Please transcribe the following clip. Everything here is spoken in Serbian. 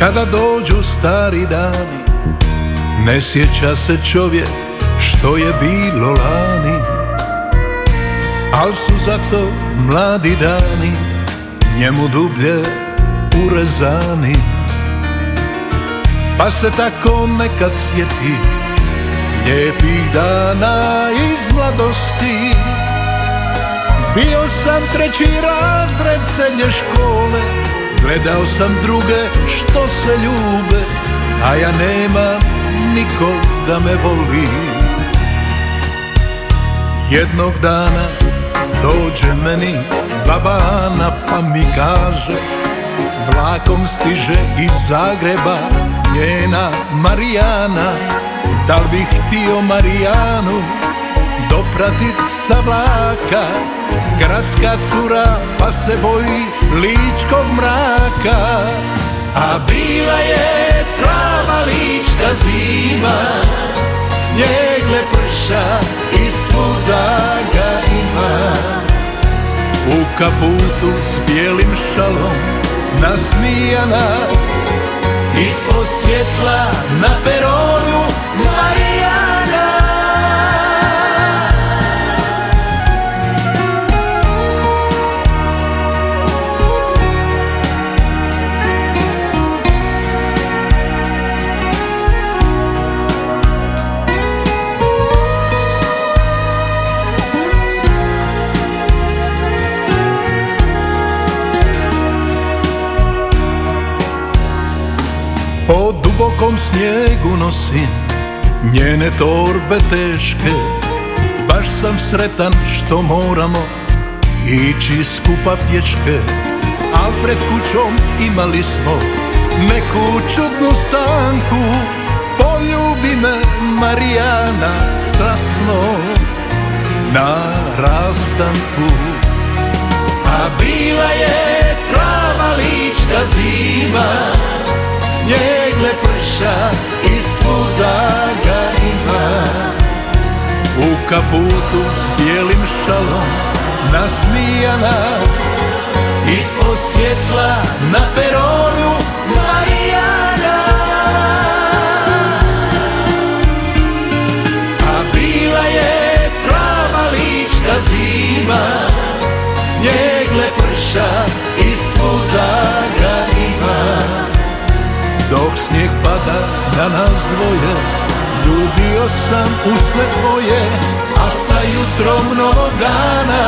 Kada dođu stari dani, ne sjeća se čovjek što je bilo lani, al su zato mladi dani njemu dublje urezani. Pa se tako nekad sjeti lijepih dana iz mladosti. Bio sam 3. razred srednje škole, gledao sam druge što se ljube, a ja nemam nikog da me voli. Jednog dana dođe meni baba Ana pa mi kaže, vlakom stiže iz Zagreba njena Marijana. Da li bih htio Marijanu dopratit sa vlaka? Gradska cura pa se boji ličkog mraka. A bila je prava lička zima, snijeg leprša i svuda ga ima. U kaputu s bijelim šalom nasmijana, ispod svjetla na peronu Marijana. Po dubokom snijegu nosim njene torbe teške, baš sam sretan što moramo ići skupa pješke. Al pred kućom imali smo neku čudnu stanku, poljubi me Marijana strasno na rastanku. A bila je prava lička zima, snijeg leprša i svuda ga ima. U kaputu s bijelim šalom nasmijana, ispod svjetla na peronu Marijana. A bila je prava lička zima, snijeg leprša i svuda ga ima. Dok snijeg pada na nas dvoje, ljubio sam usne tvoje, a sa jutrom novog dana